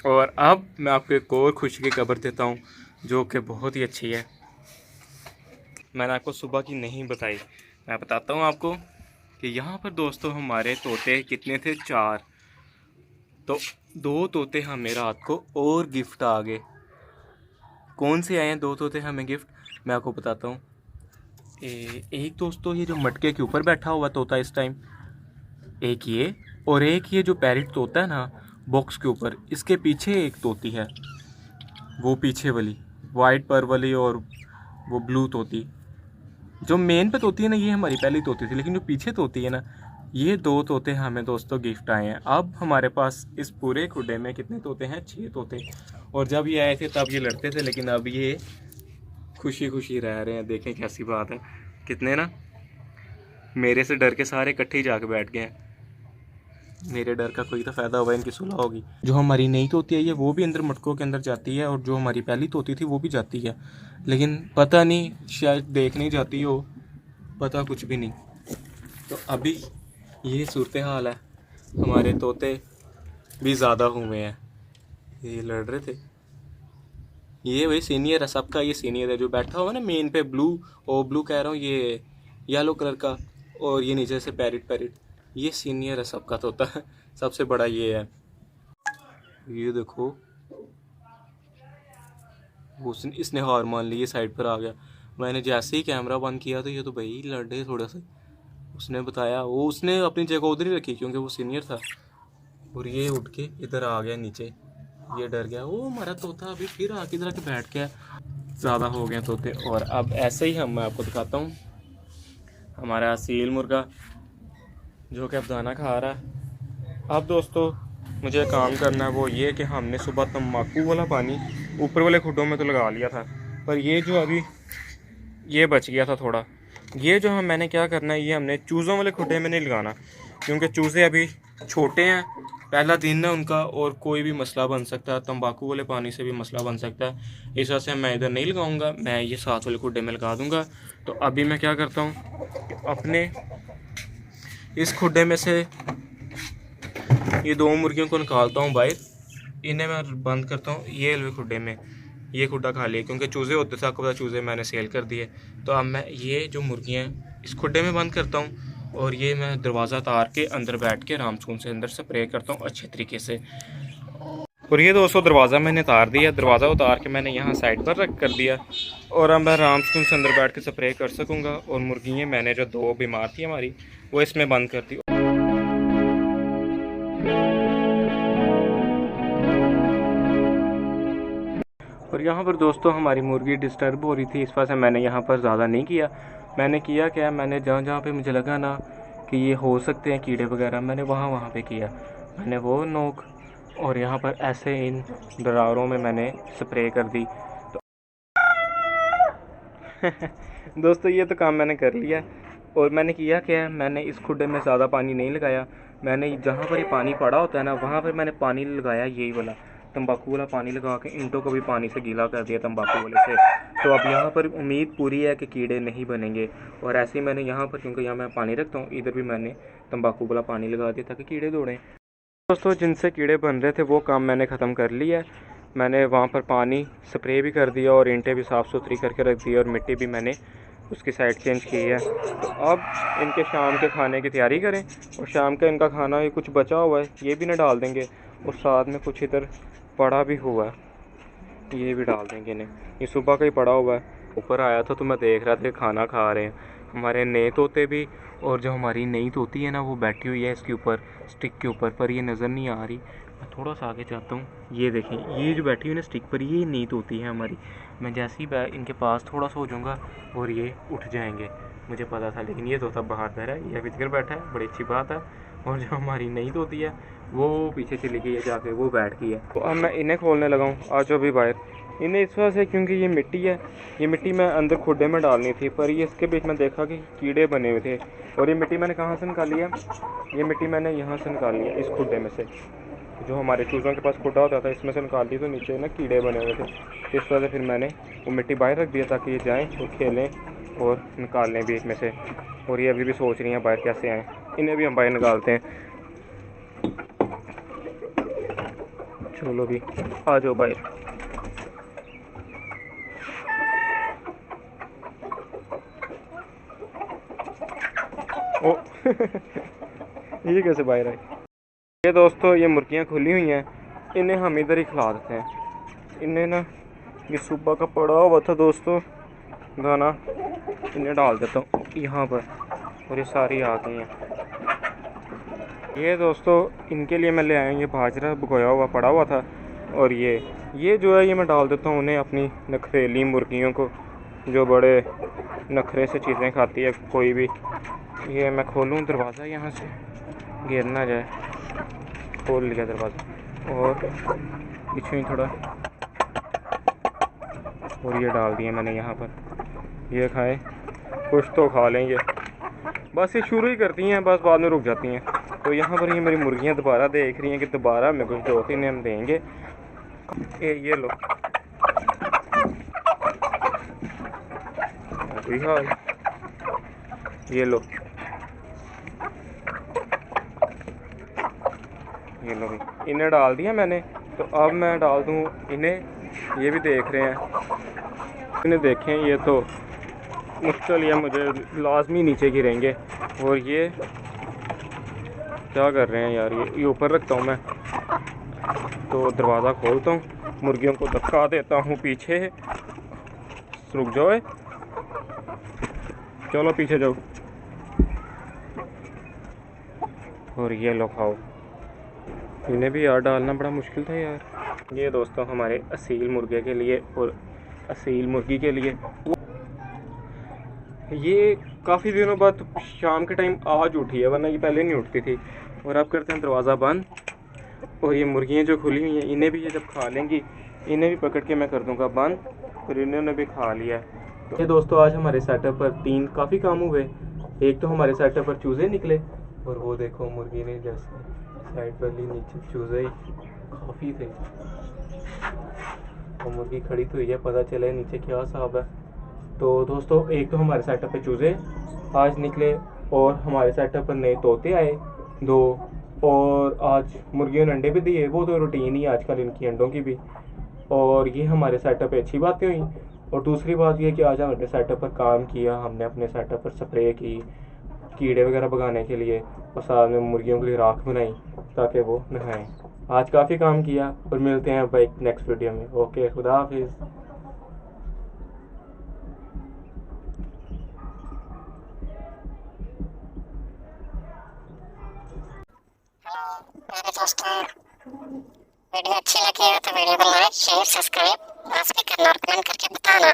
और अब मैं आपको एक और खुशी की खबर देता हूँ जो कि बहुत ही अच्छी है। मैंने आपको सुबह की नहीं बताई, मैं बताता हूँ आपको कि यहाँ पर दोस्तों हमारे तोते कितने थे, 4। तो 2 तोते हमें रात को और गिफ्ट आ गए। कौन से आए हैं 2 तोते हमें गिफ्ट, मैं आपको बताता हूँ। एक दोस्तों ये जो मटके के ऊपर बैठा हुआ तोता इस टाइम, एक ये, और एक ये जो पैरेट तोता है ना बॉक्स के ऊपर, इसके पीछे एक तोती है, वो पीछे वाली वाइट पर वाली, और वो ब्लू तोती जो मेन पे तोती है ना, ये हमारी पहली तोती थी, लेकिन जो पीछे तोती है ना, ये 2 तोते हमें दोस्तों गिफ्ट आए हैं। अब हमारे पास इस पूरे खुडे में कितने तोते हैं, 6 तोते। और जब ये आए थे तब ये लड़ते थे, लेकिन अब ये खुशी खुशी रह रहे हैं। देखें कैसी बात है, कितने ना मेरे से डर के सारे इकट्ठे ही जाके बैठ गए हैं। मेरे डर का कोई तो फ़ायदा हुआ, इनकी सुलह होगी। जो हमारी नई तोती है वो भी अंदर मटकों के अंदर जाती है, और जो हमारी पहली तोती थी वो भी जाती है, लेकिन पता नहीं शायद देख नहीं जाती हो, पता कुछ भी नहीं। तो अभी ये सूरत हाल है, हमारे तोते भी ज़्यादा हुए हैं, ये लड़ रहे थे। ये भाई सीनियर है सबका, ये सीनियर है जो बैठा हुआ है ना मेन पे, ब्लू, और ब्लू कह रहा हूँ, ये येलो कलर का, और ये नीचे से पैरेट पैरेट, ये सीनियर है सबका तोता है, सबसे बड़ा ये है। ये देखो इसने हार मान ली, ये साइड पर आ गया। मैंने जैसे ही कैमरा बंद किया तो ये तो भाई लड़ रहे थोड़ा सा। उसने बताया, वो उसने अपनी जगह उधर ही रखी क्योंकि वो सीनियर था, और ये उठ के इधर आ गया नीचे, ये डर गया। वो हमारा तोता अभी फिर आके इधर आके बैठ गया। ज़्यादा हो गए तोते। और अब ऐसे ही मैं आपको दिखाता हूँ हमारा असील मुर्गा जो कि अब दाना खा रहा है। अब दोस्तों मुझे काम करना है, वो ये कि हमने सुबह तम्बाकू वाला पानी ऊपर वाले खुडों में तो लगा लिया था, पर ये जो अभी ये बच गया था थोड़ा, ये जो मैंने क्या करना है, ये हमने चूज़ों वाले खुडे में नहीं लगाना, क्योंकि चूज़े अभी छोटे हैं, पहला दिन है उनका, और कोई भी मसला बन सकता है, तंबाकू वाले पानी से भी मसला बन सकता है। इस वजह से मैं इधर नहीं लगाऊंगा, मैं ये साथ वाले खुडे में लगा दूंगा। तो अभी मैं क्या करता हूँ, अपने इस खुडे में से ये 2 मुर्गियों को निकालता हूँ बाहर, इन्हें मैं बंद करता हूँ ये खुडे में। ये खुडा खाली है क्योंकि चूज़े होते थे, आपको पता चूज़े मैंने सेल कर दिए। तो अब मैं ये जो मुर्गियाँ इस खुडे में बंद करता हूँ, और ये मैं दरवाज़ा तार के अंदर बैठ के आराम सुकून से अंदर स्प्रे करता हूँ अच्छे तरीके से। और ये दोस्तों दरवाज़ा मैंने तार दिया, दरवाज़ा उतार के मैंने यहाँ साइड पर रख कर दिया, और अब मैं आराम सुकून से अंदर बैठ के स्प्रे कर सकूँगा। और मुर्गियाँ मैंने जो 2 बीमार थी हमारी, वो इसमें बंद कर दी। और यहाँ पर दोस्तों हमारी मुर्गी डिस्टर्ब हो रही थी, इस वजह से मैंने यहाँ पर ज़्यादा नहीं किया। मैंने किया क्या, मैंने जहाँ जहाँ पे मुझे लगा ना कि ये हो सकते हैं कीड़े वगैरह, मैंने वहाँ पे किया। मैंने वो नोक और यहाँ पर ऐसे इन दरारों में मैंने स्प्रे कर दी। तो दोस्तों ये तो काम मैंने कर लिया। और मैंने किया क्या, मैंने इस खुडे में ज़्यादा पानी नहीं लगाया, मैंने जहाँ पर ये पानी पड़ा होता है ना, वहाँ पर मैंने पानी लगाया यही वाला तंबाकू वाला पानी, लगा के ईंटों को भी पानी से गीला कर दिया तंबाकू वाले से। तो अब यहाँ पर उम्मीद पूरी है कि कीड़े नहीं बनेंगे। और ऐसे ही मैंने यहाँ पर, क्योंकि यहाँ मैं पानी रखता हूँ, इधर भी मैंने तंबाकू वाला पानी लगा दिया ताकि कीड़े दौड़ें। दोस्तों जिनसे कीड़े बन रहे थे वो काम मैंने ख़त्म कर लिया है। मैंने वहाँ पर पानी स्प्रे भी कर दिया, और ईंटें भी साफ़ सुथरी करके रख दी, और मिट्टी भी मैंने उसकी साइड चेंज की है। तो अब इनके शाम के खाने की तैयारी करें, और शाम का इनका खाना ये कुछ बचा हुआ है ये भी ना डाल देंगे, और साथ में कुछ इधर पड़ा भी हुआ है ये भी डाल देंगे इन्हें। ये सुबह का ही पड़ा हुआ है, ऊपर आया था तो मैं देख रहा था खाना खा रहे हैं हमारे नए तोते भी। और जो हमारी नई तोती है ना, वो बैठी हुई है इसके ऊपर स्टिक के ऊपर, पर ये नज़र नहीं आ रही। मैं थोड़ा सा आगे जाता हूँ, ये देखें, ये जो बैठी हुई है ना स्टिक पर, ये नई तोती है हमारी। मैं जैसे ही इनके पास थोड़ा सा हो जाऊँगा और ये उठ जाएंगे, मुझे पता था। लेकिन ये तोता बाहर बैठा है, ये अभी तक बैठा है, बड़ी अच्छी बात है। और जो हमारी नई तोती है वो पीछे चली गई है जाके, वो बैठ गई है। तो अब मैं इन्हें खोलने लगा हूँ, आ जाओ भी बाहर। इन्हें इस वजह से क्योंकि ये मिट्टी है, ये मिट्टी मैं अंदर खुडे में डालनी थी, पर ये इसके बीच में देखा कि कीड़े बने हुए थे। और ये मिट्टी मैंने कहाँ से निकाली है, ये मिट्टी मैंने यहाँ से निकाली है, इस खुडे में से, जो हमारे चूज़ों के पास खुडा होता था, इसमें से निकाल दी। तो नीचे ना कीड़े बने हुए थे, इस वजह से फिर मैंने वो मिट्टी बाहर रख दिया ताकि ये जाएँ और खेलें और निकाल लें बीच में से। और ये अभी भी सोच रही हैं बाहर कैसे आएँ, इन्हें भी हम बाहर निकालते हैं। चलो भी आ जाओ भाई। ओ ये कैसे बाहर आई? ये दोस्तों ये मुर्गियाँ खुली हुई हैं, इन्हें हम इधर ही खिला देते हैं। इन्हें ना ये सुबह का पड़ा हुआ था दोस्तों दाना, इन्हें डाल देता हूँ यहाँ पर और ये सारी आ गई हैं। ये दोस्तों इनके लिए मैं ले आया हूँ ये बाजरा भिगोया हुआ पड़ा हुआ था, और ये जो है ये मैं डाल देता हूँ उन्हें, अपनी नखरेली मुर्गियों को जो बड़े नखरे से चीज़ें खाती है कोई भी। ये मैं खोलूँ दरवाज़ा यहाँ से, गिर ना जाए। खोल लिया दरवाज़ा और पीछे ही थोड़ा, और ये डाल दिए मैंने यहाँ पर। ये खाएं, कुछ तो खा लेंगे। बस ये शुरू ही करती हैं, बस बाद में रुक जाती हैं। तो यहाँ पर ये मेरी मुर्गियाँ दोबारा देख रही हैं कि दोबारा मैं कुछ 2-3 हम देंगे। ये लो हाल, ये लो भी इन्हें डाल दिया मैंने। तो अब मैं डाल दूँ इन्हें, ये भी देख रहे हैं, इन्हें देखें ये तो मुश्किल, ये मुझे लाजमी नीचे गिरेंगे। और ये क्या कर रहे हैं यार, ये ऊपर रखता हूँ मैं। तो दरवाज़ा खोलता हूँ, मुर्गियों को धक्का देता हूँ पीछे, रुक जाओ, चलो पीछे जाओ, और ये लो खाओ। इन्हें भी यार डालना बड़ा मुश्किल था यार। ये दोस्तों हमारे असील मुर्गे के लिए और असील मुर्गी के लिए, ये काफ़ी दिनों बाद शाम के टाइम आज उठी है, वरना ये पहले नहीं उठती थी। और अब करते हैं दरवाज़ा बंद, और ये मुर्गियाँ जो खुली हुई हैं इन्हें भी ये जब खा लेंगी, इन्हें भी पकड़ के मैं कर दूंगा बंद, और इन्होंने भी खा लिया। तो ये दोस्तों आज हमारे सेटअप पर 3 काफ़ी काम हुए। एक तो हमारे सेटअप पर चूज़े निकले, और वो देखो मुर्गी ने जैसे साइड पर ली, नीचे चूज़े काफ़ी थे। और मुर्गी खड़ी तो हुई है, पता चले नीचे क्या हिसाब है। तो दोस्तों एक तो हमारे सेटअप पे चूज़े आज निकले, और हमारे सेटअप पर नए तोते आए 2, और आज मुर्गियों ने अंडे भी दिए। वो तो रूटीन ही आजकल इनकी अंडों की भी। और ये हमारे सेटअप पे अच्छी बातें हुई। और दूसरी बात ये कि आज हमने सेटअप पर काम किया, हमने अपने सेटअप पर स्प्रे की कीड़े वगैरह भगाने के लिए, और साथ में मुर्गियों के लिए राख बनाई ताकि वो नहाएं। आज काफ़ी काम किया, और मिलते हैं भाई नेक्स्ट वीडियो में। ओके, खुदा हाफिज़। मेरे दोस्तों वीडियो अच्छी लगी हो तो वीडियो को लाइक शेयर सब्सक्राइब लाजमी करना और कमेंट करके बताना।